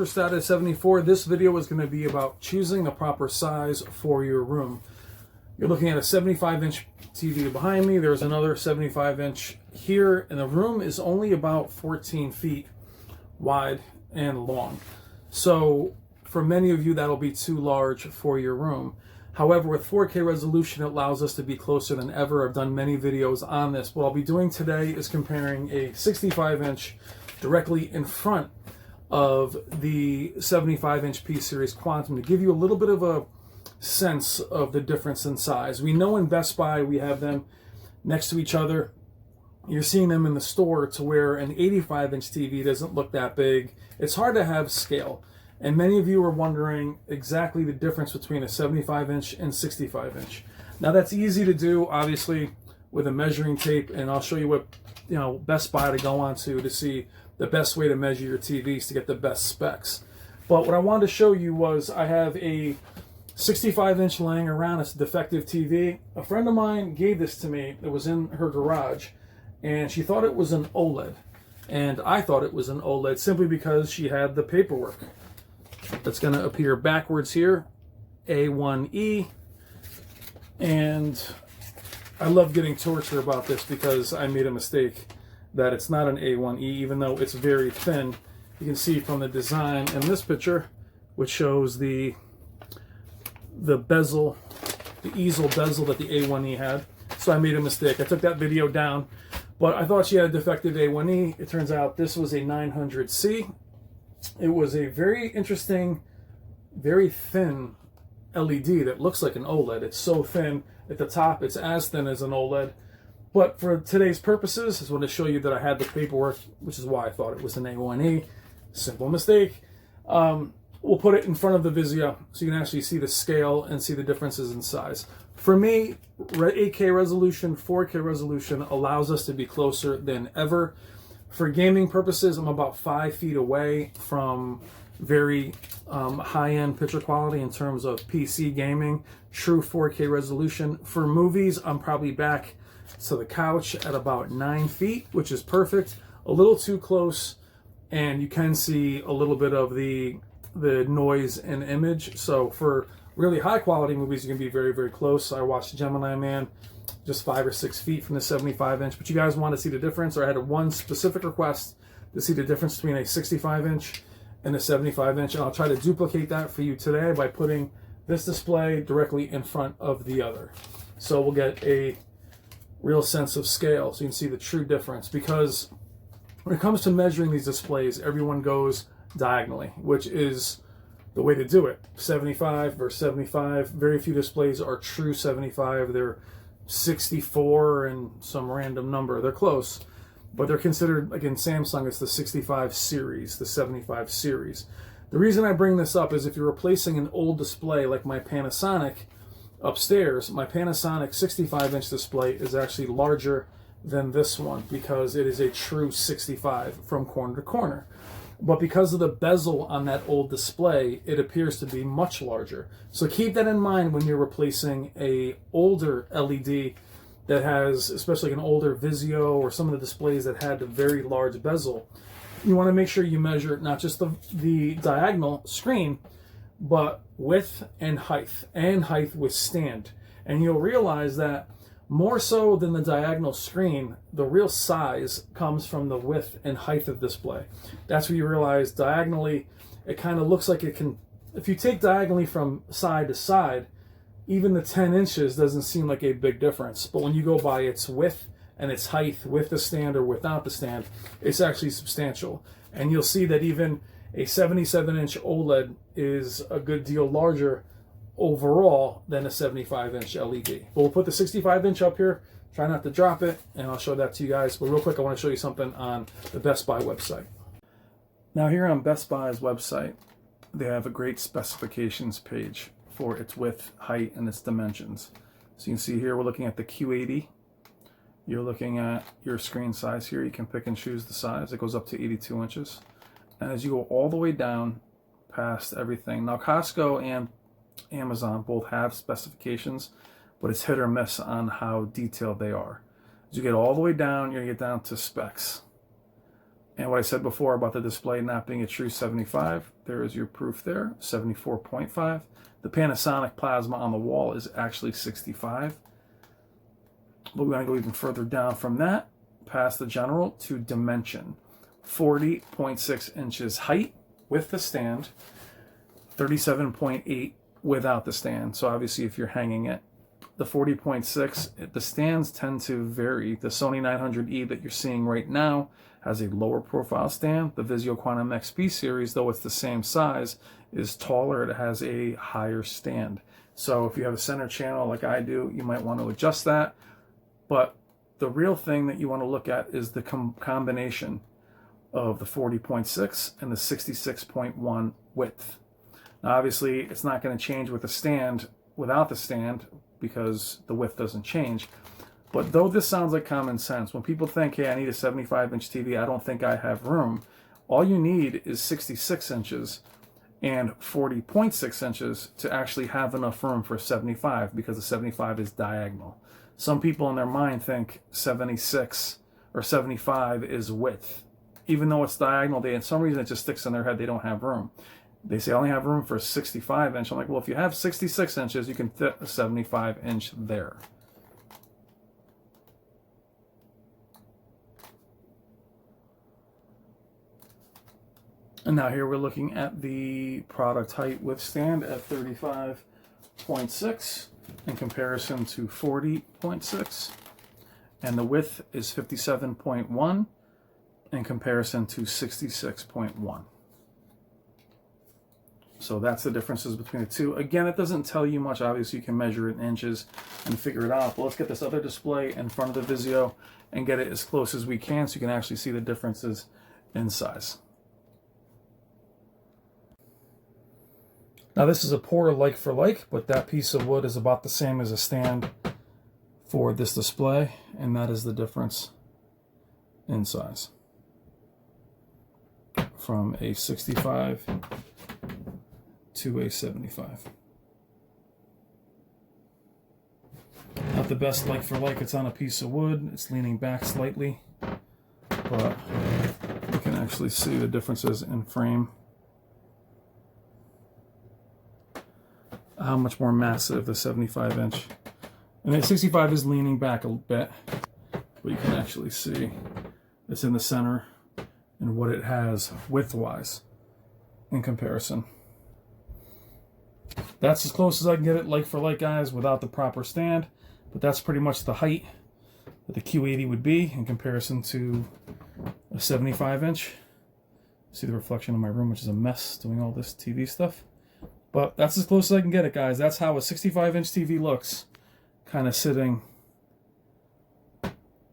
MrStatus74. This video is going to be about choosing the proper size for your room. You're looking at a 75-inch TV behind me. There's another 75-inch here, and the room is only about 14 feet wide and long. So for many of you, that'll be too large for your room. However, with 4K resolution, it allows us to be closer than ever. I've done many videos on this. What I'll be doing today is comparing a 65-inch directly in front of the 75-inch P-Series Quantum to give you a little bit of a sense of the difference in size. We know in Best Buy we have them next to each other. You're seeing them in the store to where an 85-inch TV doesn't look that big. It's hard to have scale. And many of you are wondering exactly the difference between a 75-inch and 65-inch. Now that's easy to do, obviously, with a measuring tape, and I'll show you what Best Buy to go on to see the best way to measure your TVs to get the best specs. But what I wanted to show you was I have a 65-inch laying around. It's a defective TV. A friend of mine gave this to me. It was in her garage, and she thought it was an OLED. And I thought it was an OLED simply because she had the paperwork. That's going to appear backwards here, A1E. And I love getting tortured about this because I made a mistake that it's not an A1E, even though it's very thin. You can see from the design in this picture, which shows the bezel, the easel bezel that the A1E had. So I made a mistake. I took that video down, but I thought she had a defective A1E. It turns out this was a 900C. It was a very interesting, very thin LED that looks like an OLED. It's so thin at the top, it's as thin as an OLED. But for today's purposes, I just want to show you that I had the paperwork, which is why I thought it was an A1E. Simple mistake. We'll put it in front of the Vizio so you can actually see the scale and see the differences in size. For me, 8K resolution, 4K resolution allows us to be closer than ever. For gaming purposes, I'm about 5 feet away from very high-end picture quality in terms of PC gaming, true 4K resolution. For movies, I'm probably back to the couch at about 9 feet, which is perfect. A little too close, and you can see a little bit of the noise and image. So for really high-quality movies, you can be very, very close. I watched Gemini Man just 5 or 6 feet from the 75-inch, but you guys want to see the difference, or I had one specific request to see the difference between a 65-inch and a 75-inch, and I'll try to duplicate that for you today by putting this display directly in front of the other. So we'll get a real sense of scale so you can see the true difference, because when it comes to measuring these displays, everyone goes diagonally, which is the way to do it. 75 versus 75. Very few displays are true 75. They're 64 and some random number. They're close, but they're considered, again, Samsung, it's the 65 series, the 75 series. The reason I bring this up is if you're replacing an old display like my Panasonic upstairs, my Panasonic 65-inch display is actually larger than this one because it is a true 65 from corner to corner. But because of the bezel on that old display, it appears to be much larger. So keep that in mind when you're replacing a older LED that has, especially an older Vizio or some of the displays that had a very large bezel. You want to make sure you measure not just the diagonal screen, but width and height with stand. And you'll realize that more so than the diagonal screen, the real size comes from the width and height of display. That's where you realize diagonally, it kind of looks like it can, if you take diagonally from side to side, even the 10 inches doesn't seem like a big difference. But when you go by its width and its height with the stand or without the stand, it's actually substantial. And you'll see that even a 77-inch OLED is a good deal larger overall than a 75-inch LED. But we'll put the 65-inch up here, try not to drop it, and I'll show that to you guys. But real quick, I want to show you something on the Best Buy website. Now here on Best Buy's website, they have a great specifications page for its width, height, and its dimensions. So you can see here we're looking at the Q80. You're looking at your screen size here. You can pick and choose the size. It goes up to 82 inches. And as you go all the way down past everything, now Costco and Amazon both have specifications, but it's hit or miss on how detailed they are. As you get all the way down, you're going to get down to specs. And what I said before about the display not being a true 75, there is your proof there, 74.5. The Panasonic plasma on the wall is actually 65. But we're going to go even further down from that, past the general, to dimension. 40.6 inches height with the stand, 37.8 without the stand. So obviously if you're hanging it, the 40.6, the stands tend to vary. The Sony 900E that you're seeing right now has a lower profile stand. The Vizio Quantum XP series, though it's the same size, is taller. It has a higher stand. So if you have a center channel like I do, you might want to adjust that. But the real thing that you want to look at is the combination of the 40.6 and the 66.1 width. Now obviously it's not going to change with the stand without the stand because the width doesn't change. But though this sounds like common sense, when people think, hey, I need a 75-inch TV, I don't think I have room, all you need is 66 inches and 40.6 inches to actually have enough room for 75, because the 75 is diagonal. Some people in their mind think 76 or 75 is width. Even though it's diagonal, in some reason it just sticks in their head they don't have room. They say, I only have room for a 65 inch. I'm like, well, if you have 66 inches, you can fit a 75 inch there. And now here we're looking at the product height with stand at 35.6 in comparison to 40.6. And the width is 57.1 in comparison to 66.1. So that's the differences between the two. Again, it doesn't tell you much. Obviously, you can measure it in inches and figure it out. But let's get this other display in front of the Vizio and get it as close as we can so you can actually see the differences in size. Now this is a poor like for like, but that piece of wood is about the same as a stand for this display, and that is the difference in size from a 65 to a 75. Not the best like for like, it's on a piece of wood, it's leaning back slightly, but you can actually see the differences in frame. How much more massive the 75 inch. And the 65 is leaning back a bit, but you can actually see it's in the center and what it has width-wise in comparison. That's as close as I can get it like for like, guys, without the proper stand, but that's pretty much the height that the Q80 would be in comparison to a 75 inch. See the reflection in my room, which is a mess doing all this TV stuff. But that's as close as I can get it, guys. That's how a 65-inch TV looks, kind of sitting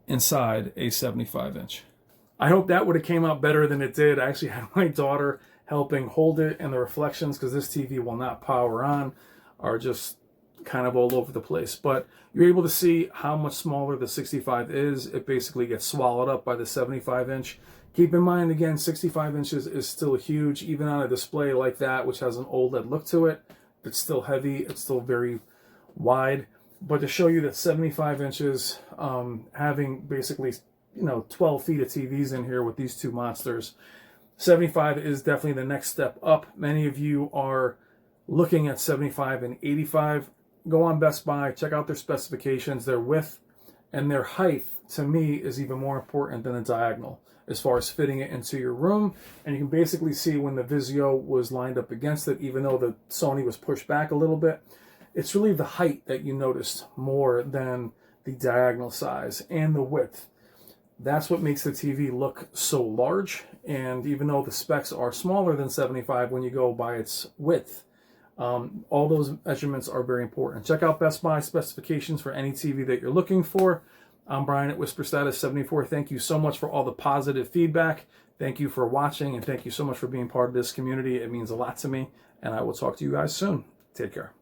inside a 75-inch. I hope that would have came out better than it did. I actually had my daughter helping hold it, and the reflections, because this TV will not power on, are just kind of all over the place. But you're able to see how much smaller the 65 is. It basically gets swallowed up by the 75-inch. Keep in mind, again, 65 inches is still huge, even on a display like that, which has an OLED look to it. It's still heavy. It's still very wide. But to show you that 75 inches, having basically, 12 feet of TVs in here with these two monsters, 75 is definitely the next step up. Many of you are looking at 75 and 85. Go on Best Buy, check out their specifications, their width, and their height, to me, is even more important than the diagonal as far as fitting it into your room. And you can basically see when the Vizio was lined up against it, even though the Sony was pushed back a little bit, it's really the height that you noticed more than the diagonal size and the width. That's what makes the TV look so large. And even though the specs are smaller than 75 when you go by its width, all those measurements are very important. Check out Best Buy specifications for any TV that you're looking for. I'm Brian at WhisperStatus74. Thank you so much for all the positive feedback. Thank you for watching, and thank you so much for being part of this community. It means a lot to me, and I will talk to you guys soon. Take care.